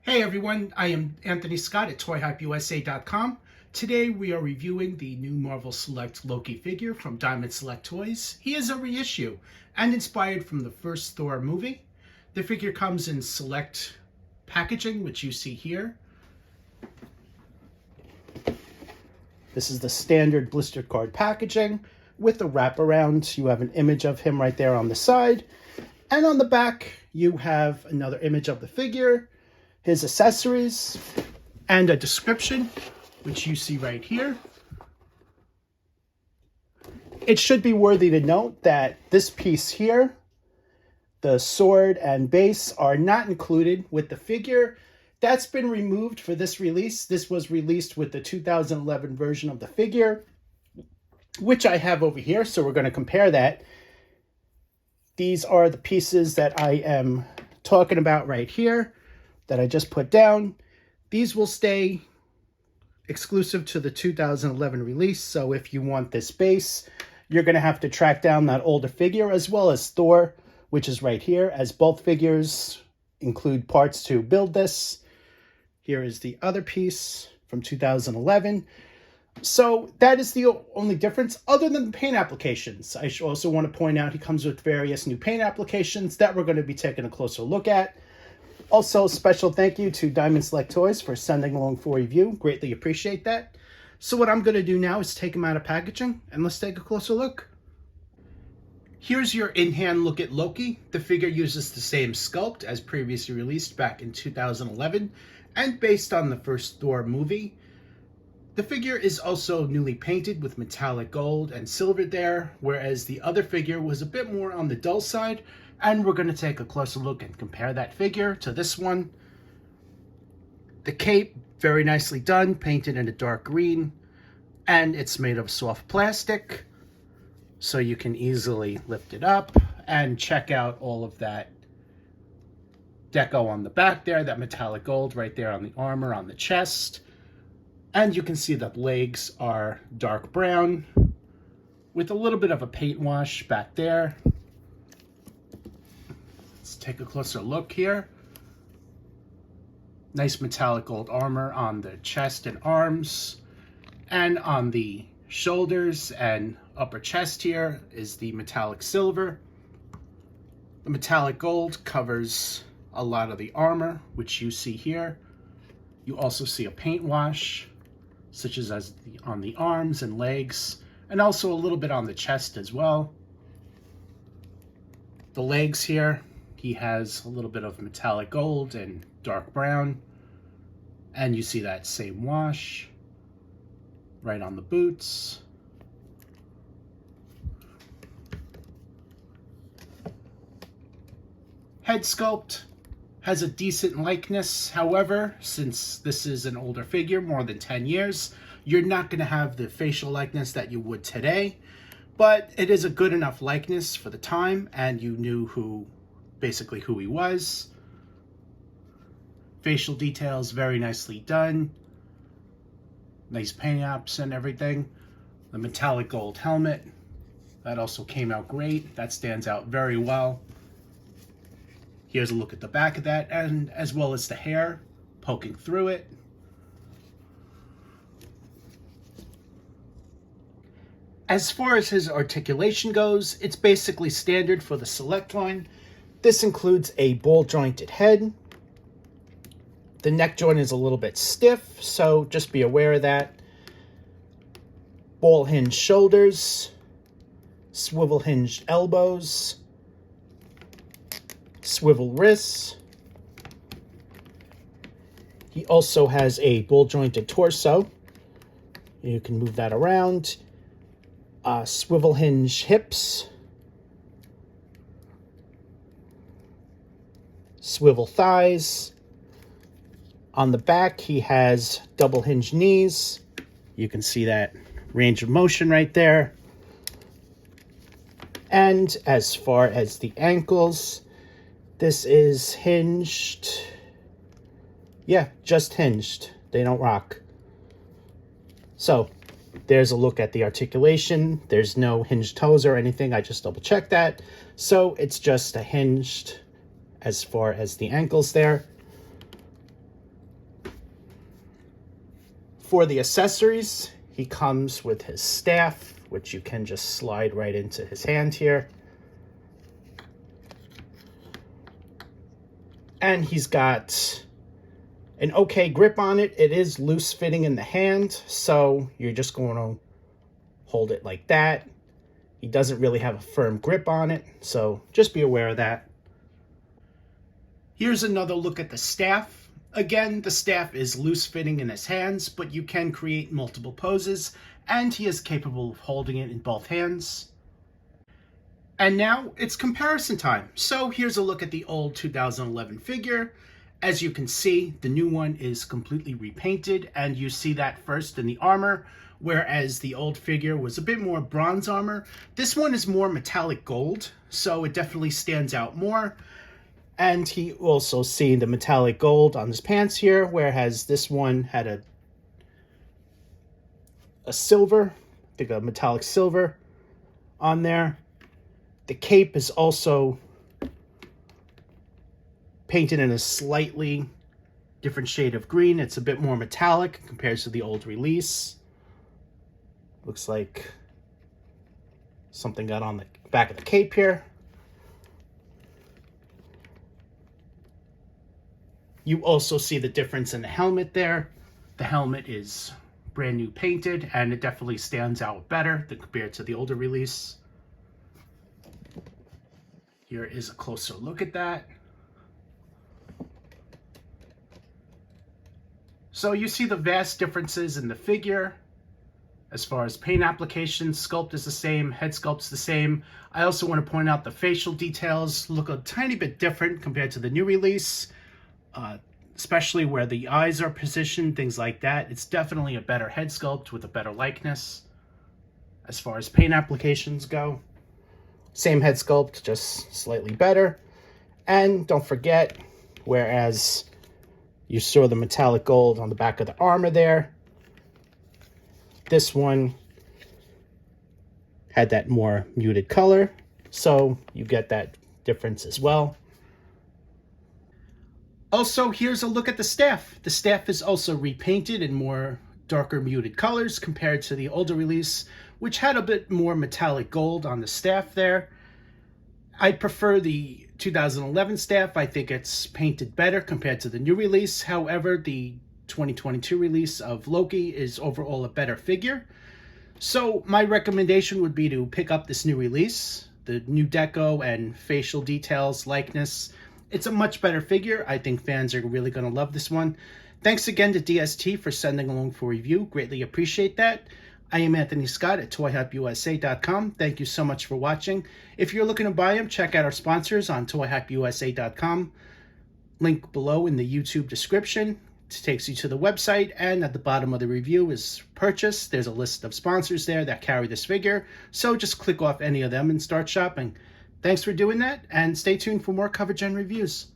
Hey everyone, I am Anthony Scott at ToyHypeUSA.com. Today we are reviewing the new Marvel Select Loki figure from Diamond Select Toys. He is a reissue and inspired from the first Thor movie. The figure comes in select packaging, which you see here. This is the standard blister card packaging with the wraparound. You have an image of him right there on the side. And on the back, you have another image of the figure, his accessories, and a description, which you see right here. It should be worthy to note that this piece here, the sword and base, are not included with the figure. That's been removed for this release. This was released with the 2011 version of the figure, which I have over here, so we're going to compare that. These are the pieces that I am talking about right here that I just put down. These will stay exclusive to the 2011 release, so if you want this base, you're going to have to track down that older figure as well as Thor, which is right here, as both figures include parts to build this. Here is the other piece from 2011. So that is the only difference other than the paint applications. I also want to point out he comes with various new paint applications that we're going to be taking a closer look at. Also, special thank you to Diamond Select Toys for sending along for review. Greatly appreciate that. So what I'm going to do now is take them out of packaging and let's take a closer look. Here's your in-hand look at Loki. The figure uses the same sculpt as previously released back in 2011 and based on the first Thor movie. The figure is also newly painted with metallic gold and silver there, whereas the other figure was a bit more on the dull side, and we're going to take a closer look and compare that figure to this one. The cape, very nicely done, painted in a dark green, and it's made of soft plastic, so you can easily lift it up and check out all of that deco on the back there, that metallic gold right there on the armor, on the chest. And you can see that the legs are dark brown with a little bit of a paint wash back there. Let's take a closer look here. Nice metallic gold armor on the chest and arms. And on the shoulders and upper chest here is the metallic silver. The metallic gold covers a lot of the armor, which you see here. You also see a paint wash, such as on the arms and legs, and also a little bit on the chest as well. The legs here, he has a little bit of metallic gold and dark brown, and you see that same wash right on the boots. Head sculpt has a decent likeness. However, since this is an older figure, more than 10 years, you're not going to have the facial likeness that you would today, but it is a good enough likeness for the time, and you knew basically who he was. Facial details, very nicely done. Nice paint apps and everything. The metallic gold helmet, that also came out great. That stands out very well. Here's a look at the back of that, and as well as the hair poking through it. As far as his articulation goes, it's basically standard for the Select line. This includes a ball jointed head. The neck joint is a little bit stiff, so just be aware of that. Ball hinged shoulders, swivel hinged elbows, swivel wrists. He also has a ball jointed torso. You can move that around. Swivel hinge hips. Swivel thighs. On the back, he has double hinge knees. You can see that range of motion right there. And as far as the ankles, this is hinged. Yeah, just hinged. They don't rock. So, there's a look at the articulation. There's no hinged toes or anything. I just double checked that. So, it's just a hinged as far as the ankles there. For the accessories, he comes with his staff, which you can just slide right into his hand here. And he's got an okay grip on it. It is loose fitting in the hand, so you're just going to hold it like that. He doesn't really have a firm grip on it, so just be aware of that. Here's another look at the staff. Again, the staff is loose fitting in his hands, but you can create multiple poses, and he is capable of holding it in both hands. And now it's comparison time. So here's a look at the old 2011 figure. As you can see, the new one is completely repainted, and you see that first in the armor, whereas the old figure was a bit more bronze armor. This one is more metallic gold, so it definitely stands out more. And he also see the metallic gold on his pants here, whereas this one had a silver, I think a metallic silver on there. The cape is also painted in a slightly different shade of green. It's a bit more metallic compared to the old release. Looks like something got on the back of the cape here. You also see the difference in the helmet there. The helmet is brand new painted, and it definitely stands out better than compared to the older release. Here is a closer look at that. So you see the vast differences in the figure. As far as paint application, sculpt is the same, head sculpt's the same. I also want to point out the facial details look a tiny bit different compared to the new release, especially where the eyes are positioned, things like that. It's definitely a better head sculpt with a better likeness. As far as paint applications go, same head sculpt, just slightly better. And don't forget, whereas you saw the metallic gold on the back of the armor there, this one had that more muted color, so you get that difference as well. Also, here's a look at the staff. The staff is also repainted in more darker muted colors compared to the older release, which had a bit more metallic gold on the staff there. I prefer the 2011 staff. I think it's painted better compared to the new release. However, the 2022 release of Loki is overall a better figure. So my recommendation would be to pick up this new release, the new deco and facial details, likeness. It's a much better figure. I think fans are really going to love this one. Thanks again to DST for sending along for review. Greatly appreciate that. I am Anthony Scott at ToyHypeUSA.com. Thank you so much for watching. If you're looking to buy them, check out our sponsors on ToyHypeUSA.com. Link below in the YouTube description. It takes you to the website, and at the bottom of the review is purchase. There's a list of sponsors there that carry this figure, so just click off any of them and start shopping. Thanks for doing that, and stay tuned for more coverage and reviews.